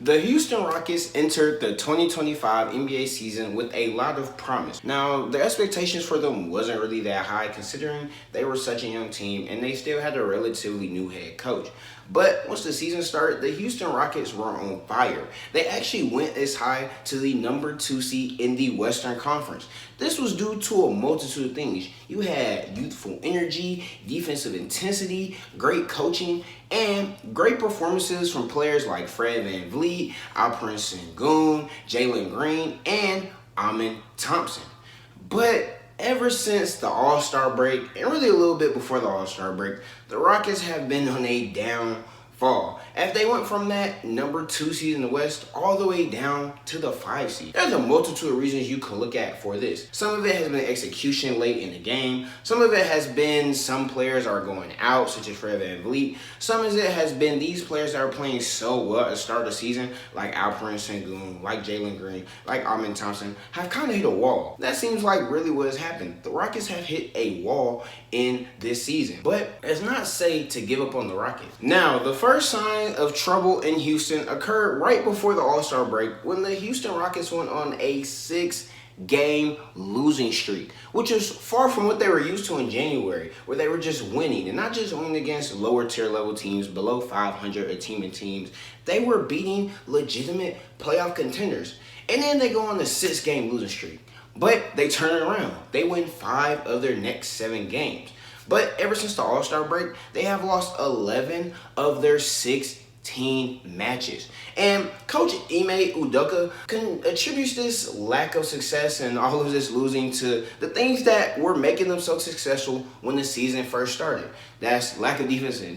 The Houston Rockets entered the 2025 NBA season with a lot of promise. Now, the expectations for them wasn't really that high considering they were such a young team and they still had a relatively new head coach. But once the season started, the Houston Rockets were on fire. They actually went as high to the number 2 seed in the Western Conference. This was due to a multitude of things. You had youthful energy, defensive intensity, great coaching, and great performances from players like Fred VanVleet, Alperen Şengün, Jalen Green, and Amen Thompson. But ever since the All-Star break, and really a little bit before the All-Star break, the Rockets have been on a downfall. As they went from that number 2 seed in the West all the way down to the 5 seed. There's a multitude of reasons you can look at for this. Some of it has been execution late in the game. Some of it has been some players are going out, such as Fred VanVleet. Some of it has been these players that are playing so well at the start of the season, like Alperen Şengün, like Jalen Green, like Amen Thompson, have kind of hit a wall. That seems like really what has happened. The Rockets have hit a wall in this season. But it's not safe to give up on the Rockets. Now, the first sign of trouble in Houston occurred right before the All-Star break when the Houston Rockets went on a 6-game losing streak, which is far from what they were used to in January, where they were just winning, and not just winning against lower tier level teams below 500 teaming teams. They were beating legitimate playoff contenders, and then they go on a 6-game losing streak. But they turn it around. They win 5 of their next 7 games. But ever since the All-Star break, they have lost 11 of their 16 matches. And Coach Ime Udoka attributes this lack of success and all of this losing to the things that were making them so successful when the season first started. That's lack of defensive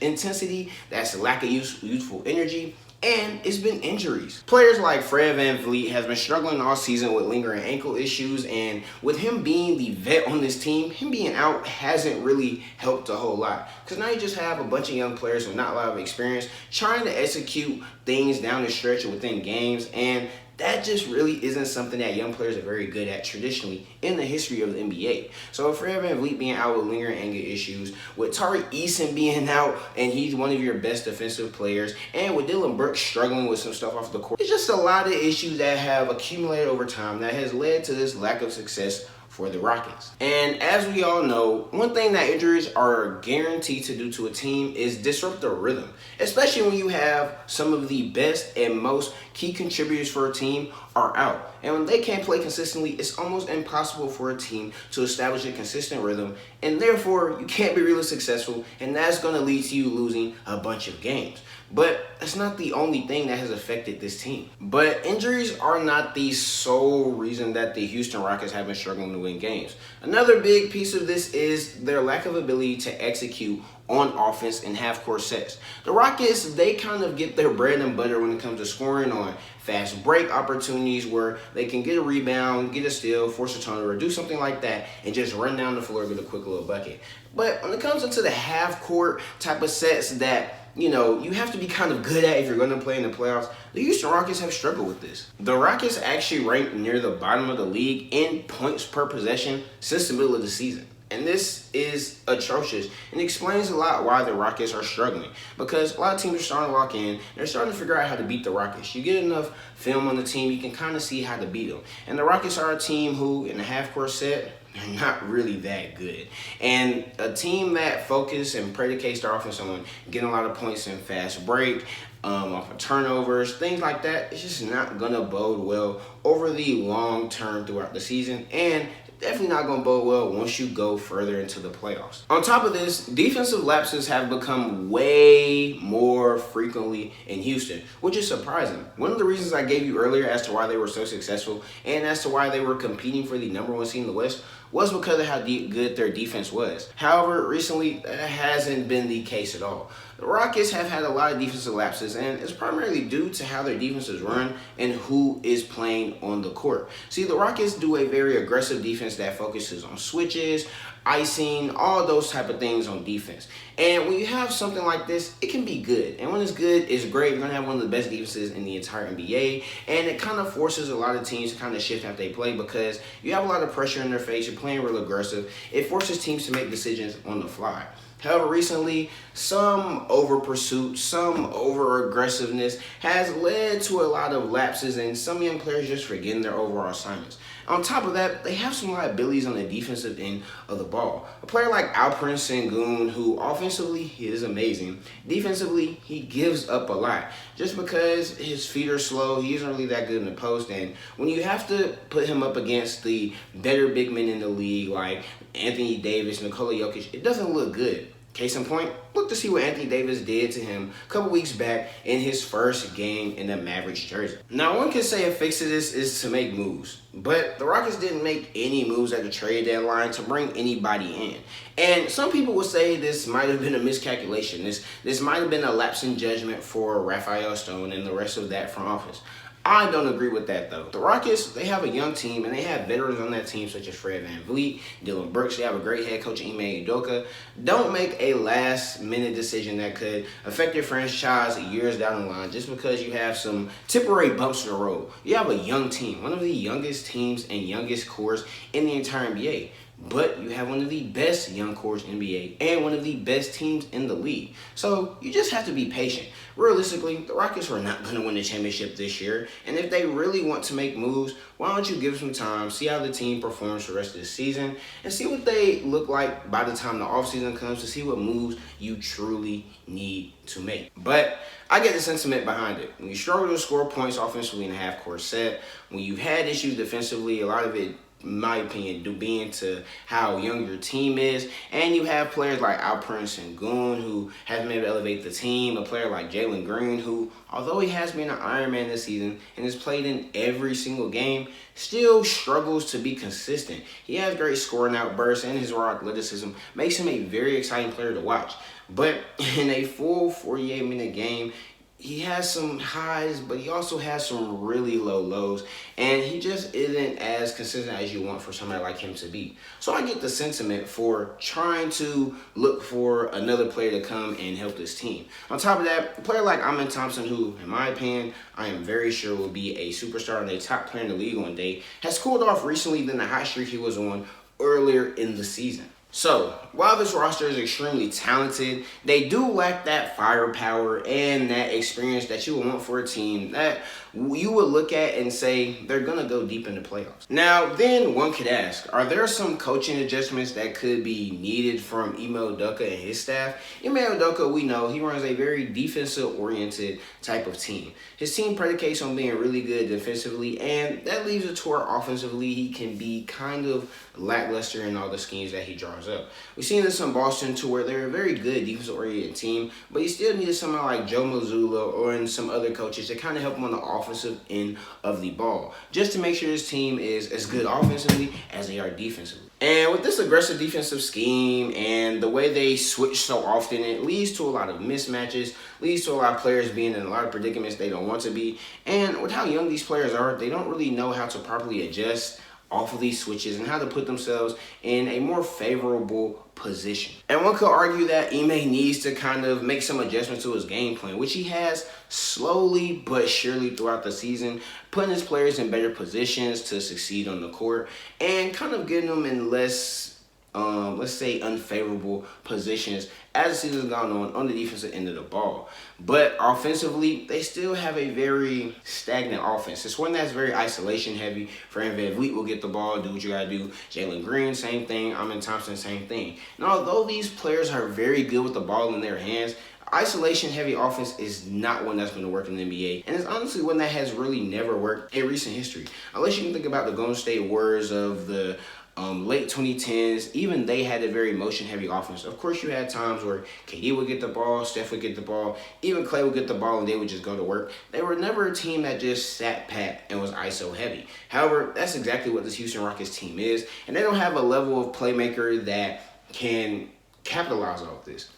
intensity, that's lack of youthful energy, and it's been injuries. Players like Fred VanVleet has been struggling all season with lingering ankle issues, and with him being the vet on this team, him being out hasn't really helped a whole lot. Because now you just have a bunch of young players with not a lot of experience trying to execute things down the stretch within games, and that just really isn't something that young players are very good at traditionally in the history of the NBA. So with Fred VanVleet being out with lingering ankle issues, with Tari Eason being out and he's one of your best defensive players, and with Dylan Brooks struggling with some stuff off the court, it's just a lot of issues that have accumulated over time that has led to this lack of success for the Rockets. And as we all know, one thing that injuries are guaranteed to do to a team is disrupt the rhythm, especially when you have some of the best and most key contributors for a team are out. And when they can't play consistently, it's almost impossible for a team to establish a consistent rhythm, and therefore you can't be really successful, and that's going to lead to you losing a bunch of games. But that's not the only thing that has affected this team. But injuries are not the sole reason that the Houston Rockets have been struggling to win games. Another big piece of this is their lack of ability to execute on offense in half-court sets. The Rockets, they kind of get their bread and butter when it comes to scoring on fast break opportunities where they can get a rebound, get a steal, force a turnover, do something like that, and just run down the floor and get a quick little bucket. But when it comes into the half-court type of sets that you have to be kind of good at if you're going to play in the playoffs, the Houston Rockets have struggled with this. The Rockets actually ranked near the bottom of the league in points per possession since the middle of the season. And this is atrocious and explains a lot why the Rockets are struggling. Because a lot of teams are starting to lock in. They're starting to figure out how to beat the Rockets. You get enough film on the team, you can kind of see how to beat them. And the Rockets are a team who, in the half-court set, they're not really that good. And a team that focuses and predicates their offense on getting a lot of points in fast break, off of turnovers, things like that, it's just not going to bode well over the long term throughout the season. And definitely not going to bode well once you go further into the playoffs. On top of this, defensive lapses have become way more frequently in Houston, which is surprising. One of the reasons I gave you earlier as to why they were so successful and as to why they were competing for the number 1 seed in the West was because of how good their defense was. However, recently, that hasn't been the case at all. The Rockets have had a lot of defensive lapses, and it's primarily due to how their defense is run and who is playing on the court. See, the Rockets do a very aggressive defense that focuses on switches, icing, all those type of things on defense. And when you have something like this, it can be good. And when it's good, it's great. You're going to have one of the best defenses in the entire NBA. And it kind of forces a lot of teams to kind of shift how they play because you have a lot of pressure in their face. You're playing real aggressive. It forces teams to make decisions on the fly. However, recently, some over pursuit, some over aggressiveness has led to a lot of lapses and some young players just forgetting their overall assignments. On top of that, they have some liabilities on the defensive end of the ball. A player like Alperen Şengün, who offensively he is amazing, defensively he gives up a lot. Just because his feet are slow, he isn't really that good in the post, and when you have to put him up against the better big men in the league like Anthony Davis, Nikola Jokic, it doesn't look good. Case in point, look to see what Anthony Davis did to him a couple weeks back in his first game in the Mavericks jersey. Now, one could say a fix to this is to make moves, but the Rockets didn't make any moves at the trade deadline to bring anybody in. And some people would say this might have been a miscalculation. This might have been a lapse in judgment for Rafael Stone and the rest of that front office. I don't agree with that, though. The Rockets, they have a young team, and they have veterans on that team such as Fred VanVleet, Dylan Brooks. They have a great head coach, Ime Udoka. Don't make a last-minute decision that could affect your franchise years down the line just because you have some temporary bumps in the road. You have a young team, one of the youngest teams and youngest cores in the entire NBA. But you have one of the best young cores in the NBA and one of the best teams in the league. So you just have to be patient. Realistically, the Rockets are not going to win the championship this year. And if they really want to make moves, why don't you give them some time, see how the team performs for the rest of the season, and see what they look like by the time the offseason comes to see what moves you truly need to make. But I get the sentiment behind it. When you struggle to score points offensively in a half-court set, when you've had issues defensively, a lot of it, in my opinion, due being to how young your team is, and you have players like Alperen Şengün who hasn't been able to elevate the team, a player like Jalen Green who, although he has been an Iron Man this season and has played in every single game, still struggles to be consistent. He has great scoring outbursts, and his raw athleticism makes him a very exciting player to watch. But in a full 48-minute game, he has some highs, but he also has some really low lows, and he just isn't as consistent as you want for somebody like him to be. So I get the sentiment for trying to look for another player to come and help this team. On top of that, a player like Amen Thompson, who, in my opinion, I am very sure will be a superstar and a top player in the league one day, has cooled off recently than the hot streak he was on earlier in the season. So, while this roster is extremely talented, they do lack that firepower and that experience that you would want for a team that you would look at and say they're going to go deep in the playoffs. Now, then one could ask, are there some coaching adjustments that could be needed from Ime Udoka and his staff? Ime Udoka, we know, he runs a very defensive-oriented type of team. His team predicates on being really good defensively, and that leaves it to where offensively he can be kind of lackluster in all the schemes that he draws up. We've seen this in Boston to where they're a very good defensive-oriented team, but you still needed someone like Joe Mazzulla or in some other coaches to kind of help him on the offensive end of the ball, just to make sure his team is as good offensively as they are defensively. And with this aggressive defensive scheme and the way they switch so often, it leads to a lot of mismatches, leads to a lot of players being in a lot of predicaments they don't want to be. And with how young these players are, they don't really know how to properly adjust off of these switches and how to put themselves in a more favorable position. And one could argue that Ime needs to kind of make some adjustments to his game plan, which he has slowly but surely throughout the season, putting his players in better positions to succeed on the court and kind of getting them in less let's say unfavorable positions as the season's gone on the defensive end of the ball. But offensively, they still have a very stagnant offense. It's one that's very isolation heavy. Fred VanVleet will get the ball, do what you gotta do. Jalen Green, same thing. Amen Thompson, same thing. And although these players are very good with the ball in their hands, isolation heavy offense is not one that's going to work in the NBA, and it's honestly one that has really never worked in recent history. Unless you can think about the Golden State Warriors of the late 2010s, even they had a very motion-heavy offense. Of course, you had times where KD would get the ball, Steph would get the ball, even Clay would get the ball, and they would just go to work. They were never a team that just sat pat and was ISO-heavy. However, that's exactly what this Houston Rockets team is, and they don't have a level of playmaker that can capitalize off this.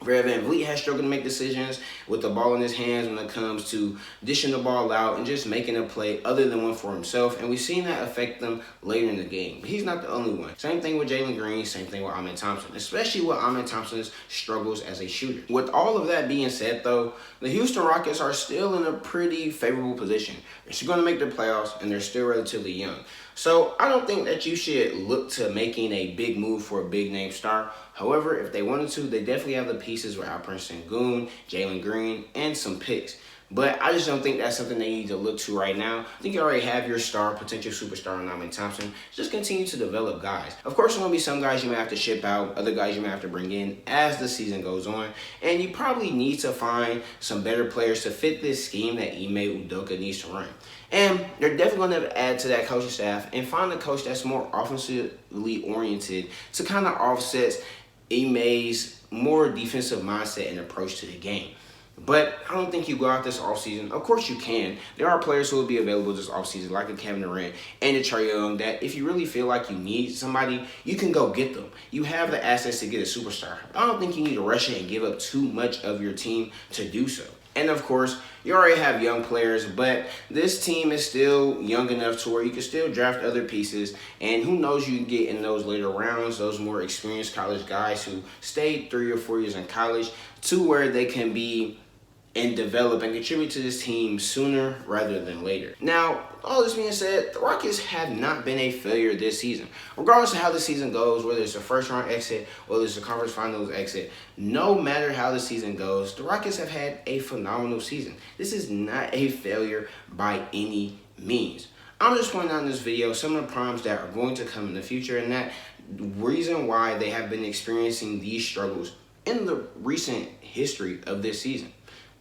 Fred VanVleet has struggled to make decisions with the ball in his hands when it comes to dishing the ball out and just making a play other than one for himself. And we've seen that affect them later in the game. But he's not the only one. Same thing with Jalen Green, same thing with Amen Thompson, especially with Amen Thompson's struggles as a shooter. With all of that being said, though, the Houston Rockets are still in a pretty favorable position. They're still going to make the playoffs, and they're still relatively young. So I don't think that you should look to making a big move for a big name star. However, if they wanted to, they definitely have the pieces with Alperen Şengün, Jalen Green, and some picks. But I just don't think that's something they need to look to right now. I think you already have your star, potential superstar, Alperen Thompson. Just continue to develop guys. Of course, there's going to be some guys you may have to ship out, other guys you may have to bring in as the season goes on. And you probably need to find some better players to fit this scheme that Ime Udoka needs to run. And they're definitely going to add to that coaching staff and find a coach that's more offensively oriented to kind of offset Ime's more defensive mindset and approach to the game. But I don't think you go out this offseason. Of course you can. There are players who will be available this offseason, like a Kevin Durant and a Trae Young, that if you really feel like you need somebody, you can go get them. You have the assets to get a superstar. I don't think you need to rush it and give up too much of your team to do so. And of course, you already have young players, but this team is still young enough to where you can still draft other pieces. And who knows, you can get in those later rounds, those more experienced college guys who stayed 3 or 4 years in college to where they can be and develop and contribute to this team sooner rather than later. Now, all this being said, the Rockets have not been a failure this season. Regardless of how the season goes, whether it's a first round exit, whether it's a conference finals exit, no matter how the season goes, the Rockets have had a phenomenal season. This is not a failure by any means. I'm just pointing out in this video some of the problems that are going to come in the future and that reason why they have been experiencing these struggles in the recent history of this season.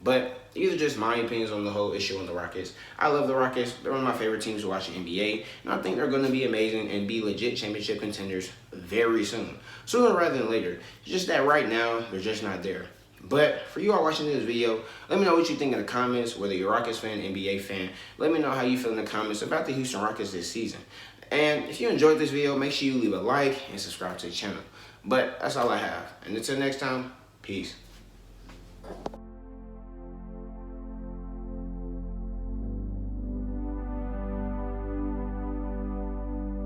But these are just my opinions on the whole issue on the Rockets. I love the Rockets. They're one of my favorite teams to watch in the NBA. And I think they're going to be amazing and be legit championship contenders very soon. Sooner rather than later. It's just that right now, they're just not there. But for you all watching this video, let me know what you think in the comments, whether you're a Rockets fan, NBA fan. Let me know how you feel in the comments about the Houston Rockets this season. And if you enjoyed this video, make sure you leave a like and subscribe to the channel. But that's all I have. And until next time, peace.